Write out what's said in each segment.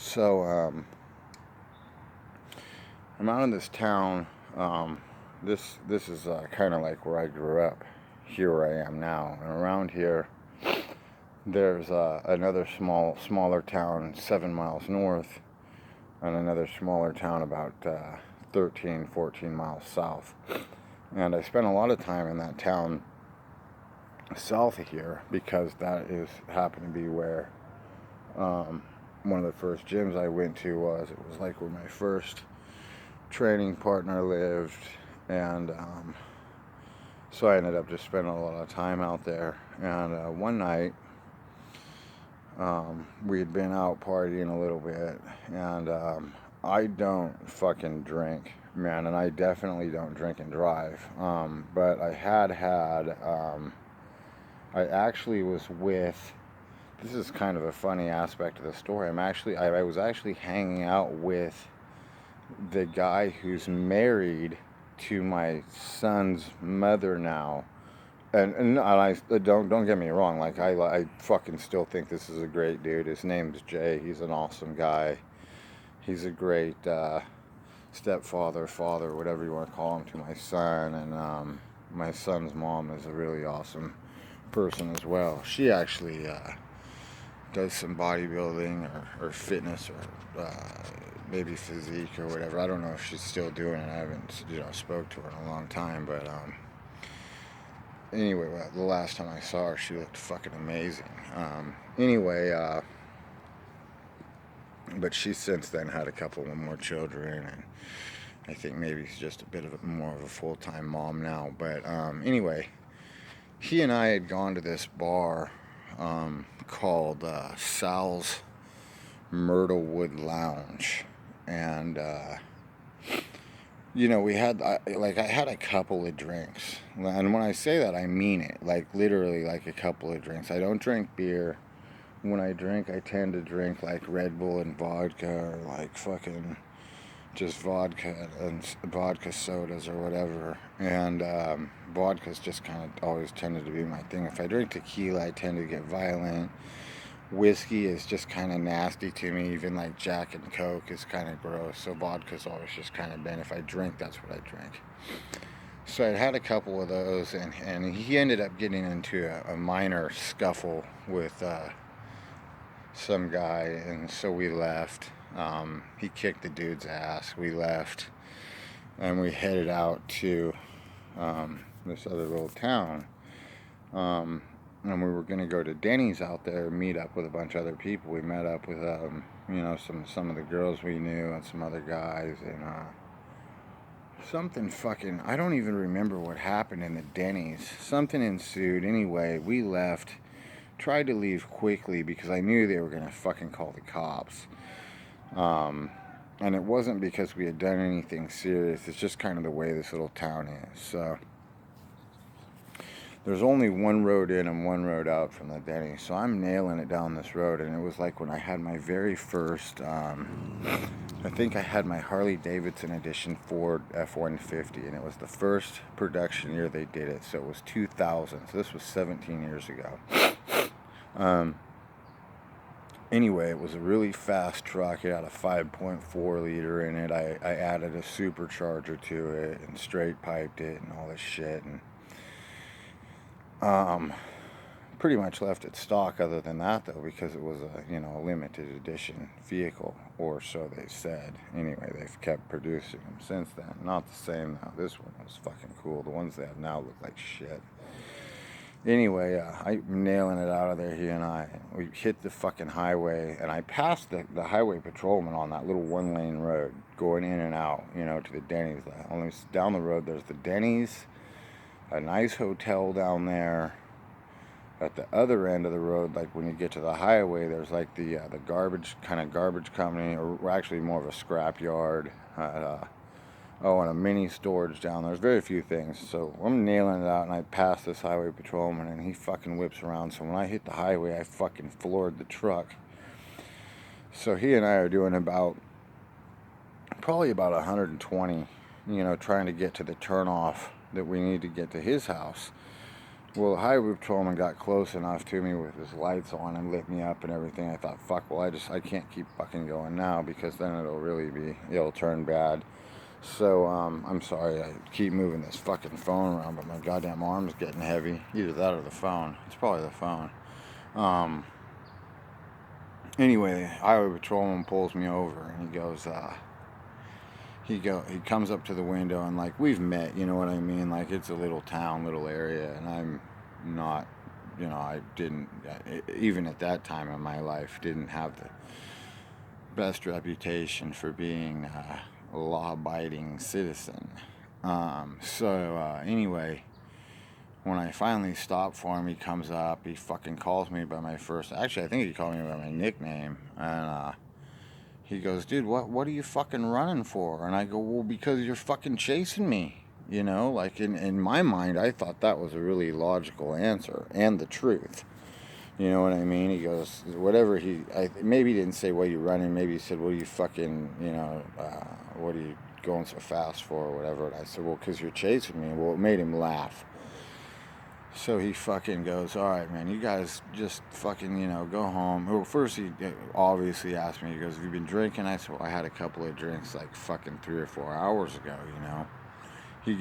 So I'm out in this town. This is kind of like where I grew up. Here where I am now, and around here there's another smaller town 7 miles north, and another smaller town about 13, 14 miles south. And I spent a lot of time in that town south of here because that is happened to be where um, one of the first gyms I went to was. It was like where my first training partner lived, and so I ended up just spending a lot of time out there. And one night, we had been out partying a little bit, and I don't fucking drink, man, and I definitely don't drink and drive. But I actually was with. This is kind of a funny aspect of the story. I was actually hanging out with the guy who's married to my son's mother now. And I don't get me wrong, like I fucking still think this is a great dude. His name's Jay. He's an awesome guy. He's a great stepfather, father, whatever you want to call him, to my son. And my son's mom is a really awesome person as well. She actually does some bodybuilding or fitness or maybe physique or whatever. I don't know if she's still doing it. I haven't spoke to her in a long time, but anyway, well, the last time I saw her, she looked fucking amazing. But she's since then had a couple of more children, and I think maybe she's just a bit of more of a full-time mom now. But anyway, he and I had gone to this bar called Sal's Myrtlewood Lounge, and we had I had a couple of drinks, and when I say that, I mean it, like literally, like a couple of drinks. I don't drink beer. When I drink, I tend to drink like Red Bull and vodka, or like fucking just vodka and vodka sodas or whatever. And vodka's just kind of always tended to be my thing. If I drink tequila, I tend to get violent. Whiskey is just kind of nasty to me. Even like Jack and Coke is kind of gross. So vodka's always just kind of been, if I drink, that's what I drink. So I had a couple of those, and he ended up getting into a minor scuffle with some guy, and so we left. He kicked the dude's ass. We left, and we headed out to this other little town. And we were going to go to Denny's out there and meet up with a bunch of other people. We met up with some of the girls we knew and some other guys, and something fucking, I don't even remember what happened in the Denny's. Something ensued. Anyway, we left. Tried to leave quickly because I knew they were going to fucking call the cops. And it wasn't because we had done anything serious. It's just kind of the way this little town is. So there's only one road in and one road out from the Denny's. So I'm nailing it down this road. And it was like when I had my very first, I think I had my Harley Davidson edition Ford F-150. And it was the first production year they did it. So it was 2000. So this was 17 years ago. Anyway, it was a really fast truck. It had a 5.4 liter in it. I added a supercharger to it and straight piped it and all this shit, and pretty much left it stock. Other than that, though, because it was a limited edition vehicle, or so they said. Anyway, they've kept producing them since then. Not the same now. This one was fucking cool. The ones they have now look like shit. Anyway, I'm nailing it out of there, he and I. We hit the fucking highway, and I passed the highway patrolman on that little one-lane road, going in and out, to the Denny's. Only down the road, there's the Denny's, a nice hotel down there. At the other end of the road, like when you get to the highway, there's like the garbage company, or actually more of a scrap yard. And a mini storage down there. There's very few things. So I'm nailing it out, and I pass this highway patrolman, and he fucking whips around. So when I hit the highway, I fucking floored the truck. So he and I are doing probably about 120, trying to get to the turnoff that we need to get to his house. Well, the highway patrolman got close enough to me with his lights on and lit me up and everything. I thought, fuck, well, I can't keep fucking going now because then it'll turn bad. So, I'm sorry, I keep moving this fucking phone around, but my goddamn arm's getting heavy. Either that or the phone. It's probably the phone. Um, anyway, the highway patrolman pulls me over and he comes up to the window and like we've met, you know what I mean? Like it's a little town, little area, and I'm not, I didn't even at that time in my life didn't have the best reputation for being a law-abiding citizen. Anyway, when I finally stop for him, he comes up, he fucking calls me by my first. Actually, I think he called me by my nickname, and he goes, dude, what are you fucking running for? And I go, well, because you're fucking chasing me. Like in my mind, I thought that was a really logical answer and the truth. You know what I mean? He goes, whatever maybe he didn't say, what are you running? Maybe he said, what are you fucking, what are you going so fast for or whatever. And I said, well, because you're chasing me. Well, it made him laugh. So he fucking goes, all right, man, you guys just fucking, go home. Well, first he obviously asked me, he goes, have you been drinking? I said, well, I had a couple of drinks like fucking 3 or 4 hours ago, He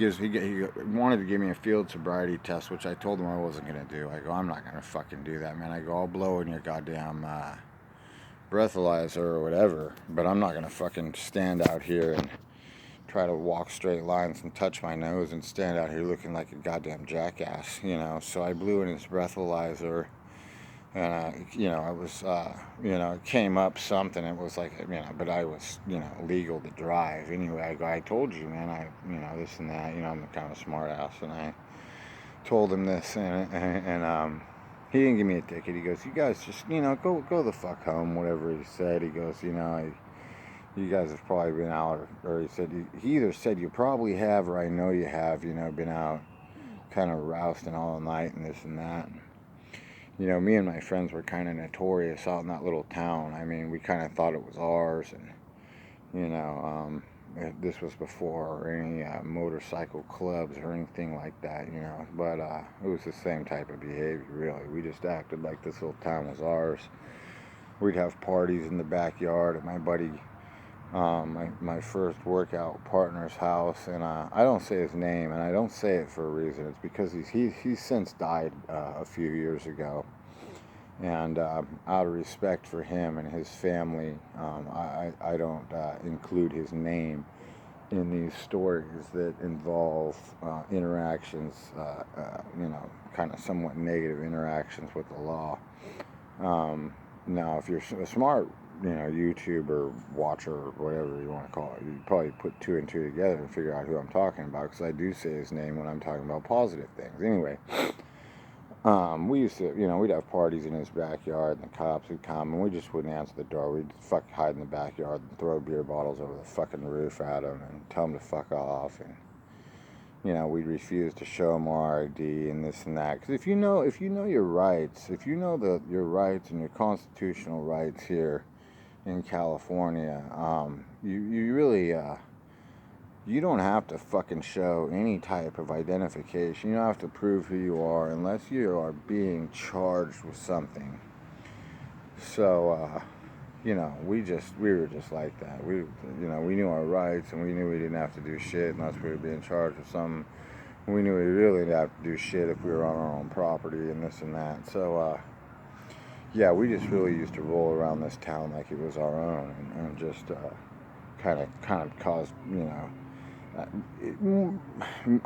wanted to give me a field sobriety test, which I told him I wasn't going to do. I go, I'm not going to fucking do that, man. I go, I'll blow in your goddamn breathalyzer or whatever, but I'm not going to fucking stand out here and try to walk straight lines and touch my nose and stand out here looking like a goddamn jackass, So I blew in his breathalyzer, and I was, it came up something. It was like, but I was, legal to drive anyway. I go, I told you, man, this and that, I'm a kind of smart ass, and I told him this, and he didn't give me a ticket. He goes, you guys just, go the fuck home, whatever he said. He goes, you guys have probably been out, or he said, he either said you probably have, or I know you have, been out kind of rousting all night and this and that. Me and my friends were kind of notorious out in that little town. I mean, we kind of thought it was ours, and, this was before any motorcycle clubs or anything like that, but it was the same type of behavior, really. We just acted like this little town was ours. We'd have parties in the backyard at my buddy, my first workout partner's house, and I don't say his name, and I don't say it for a reason. It's because he's since died a few years ago, and out of respect for him and his family, I don't include his name in these stories that involve interactions, kind of somewhat negative interactions with the law. Now, if you're a smart, YouTuber, watcher, or whatever you want to call it, you probably put 2 and 2 together and figure out who I'm talking about, because I do say his name when I'm talking about positive things. Anyway, we used to, we'd have parties in his backyard, and the cops would come, and we just wouldn't answer the door. We'd hide in the backyard and throw beer bottles over the fucking roof at him and tell him to fuck off, and we'd refuse to show them our ID and this and that. Because if you know your rights, if you know your rights and your constitutional rights here in California, you really, you don't have to fucking show any type of identification. You don't have to prove who you are unless you are being charged with something. So, we were just like that. We knew our rights, and we knew we didn't have to do shit unless we were being charged with something. We knew we really didn't have to do shit if we were on our own property and this and that. So, yeah, we just really used to roll around this town like it was our own, and just kind of caused,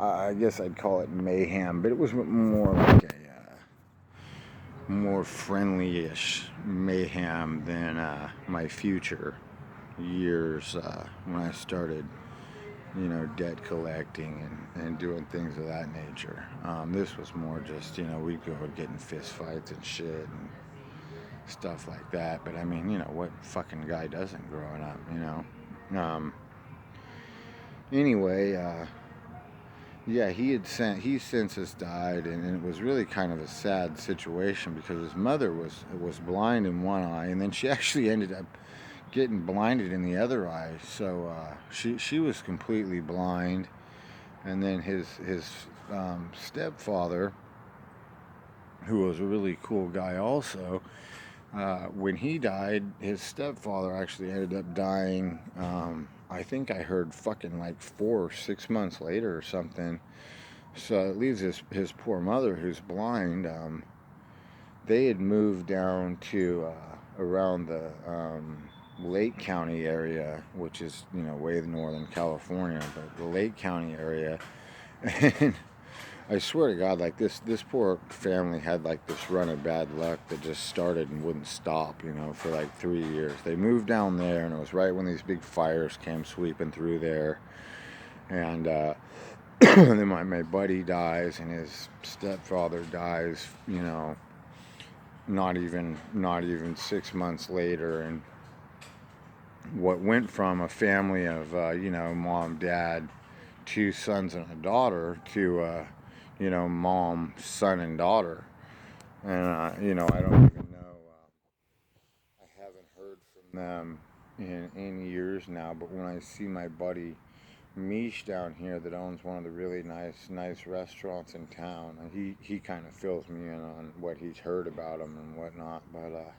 I guess I'd call it mayhem, but it was more like a more friendly-ish mayhem than my future years when I started, debt collecting and doing things of that nature. This was more just, we'd go getting fist fights and shit and stuff like that. But I mean, what fucking guy doesn't growing up, Anyway, yeah, he since has died, and it was really kind of a sad situation because his mother was blind in one eye, and then she actually ended up getting blinded in the other eye. So she was completely blind, and then his stepfather who was a really cool guy also. When he died, his stepfather actually ended up dying. I think I heard fucking like 4 or 6 months later or something. So it leaves his poor mother, who's blind. They had moved down to around the Lake County area, which is, way in northern California, but the Lake County area. And I swear to God, like this poor family had like this run of bad luck that just started and wouldn't stop, for like 3 years. They moved down there, and it was right when these big fires came sweeping through there. And then my buddy dies, and his stepfather dies, not even 6 months later. And what went from a family of mom, dad, two sons and a daughter to mom, son, and daughter. And I don't even know. I haven't heard from them in years now. But when I see my buddy Mish down here that owns one of the really nice restaurants in town, he kind of fills me in on what he's heard about them and whatnot. But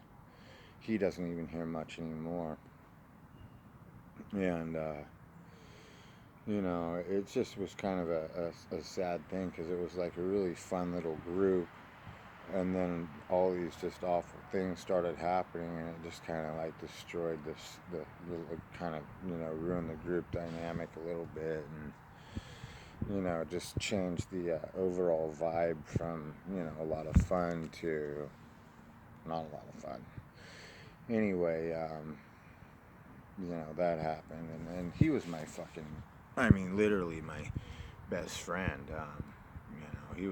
he doesn't even hear much anymore. And it just was kind of a sad thing, because it was like a really fun little group, and then all these just awful things started happening, and it just kind of like destroyed the kind of ruined the group dynamic a little bit, and just changed the overall vibe from a lot of fun to not a lot of fun. Anyway, that happened, and he was my fucking, I mean, literally my best friend. He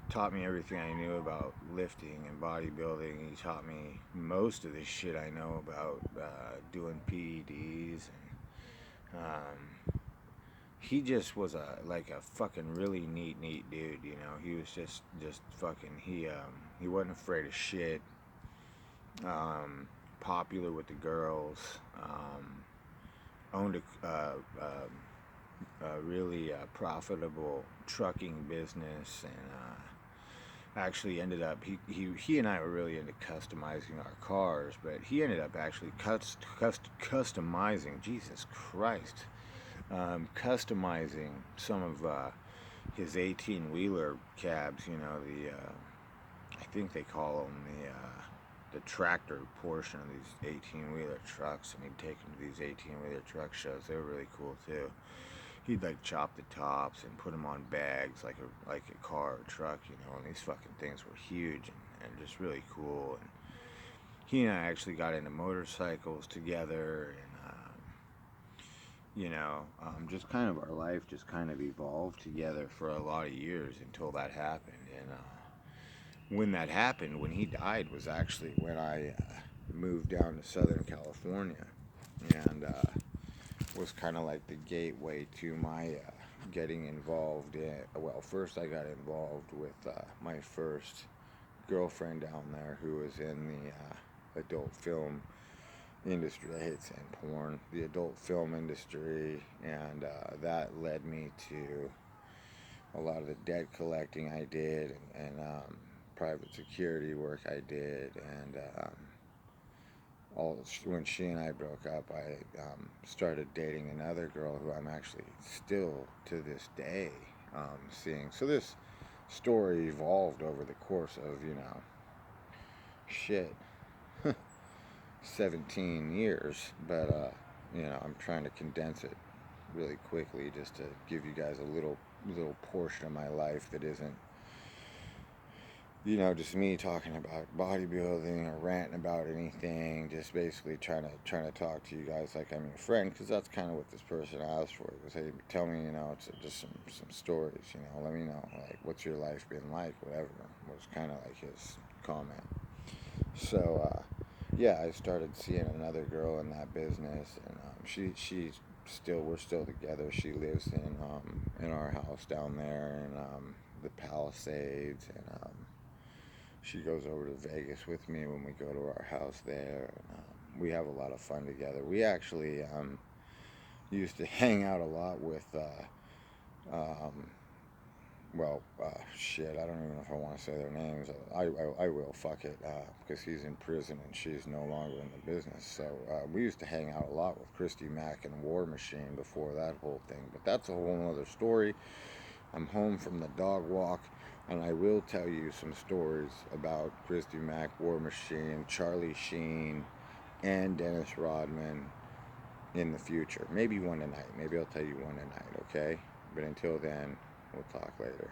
taught me everything I knew about lifting and bodybuilding. He taught me most of the shit I know about doing PEDs, and he just was a fucking really neat dude. He was just fucking, he wasn't afraid of shit. Popular with the girls. Owned a really profitable trucking business, and actually ended up, he and I were really into customizing our cars, but he ended up actually customizing, Jesus Christ, customizing some of his 18-wheeler cabs. I think they call them the tractor portion of these 18-wheeler trucks, and he'd take them to these 18-wheeler truck shows. They were really cool too. He'd like chop the tops and put them on bags like a car or truck, and these fucking things were huge and just really cool. And he and I actually got into motorcycles together, and just kind of our life just kind of evolved together for a lot of years until that happened. And when that happened, when he died, was actually when I moved down to Southern California, and was kind of like the gateway to my getting involved in. Well, first I got involved with my first girlfriend down there, who was in the adult film industry. I hate saying porn, the adult film industry, and that led me to a lot of the debt collecting I did, and private security work I did, and when she and I broke up, I started dating another girl who I'm actually still to this day seeing. So this story evolved over the course of shit 17 years, but I'm trying to condense it really quickly just to give you guys a little portion of my life that isn't just me talking about bodybuilding or ranting about anything. Just basically trying to talk to you guys like I'm your friend, because that's kind of what this person asked for. It was, hey, tell me, it's just some stories. Let me know, like, what's your life been like, whatever. Was kind of like his comment. So yeah, I started seeing another girl in that business, and we're still together. She lives in our house down there in the Palisades, and she goes over to Vegas with me when we go to our house there. And, we have a lot of fun together. We actually used to hang out a lot with shit, I don't even know if I want to say their names. I will, fuck it, because he's in prison and she's no longer in the business. So we used to hang out a lot with Christy Mack and War Machine before that whole thing. But that's a whole other story. I'm home from the dog walk, and I will tell you some stories about Christy Mack, War Machine, Charlie Sheen, and Dennis Rodman in the future. Maybe one tonight. Maybe I'll tell you one tonight, okay? But until then, we'll talk later.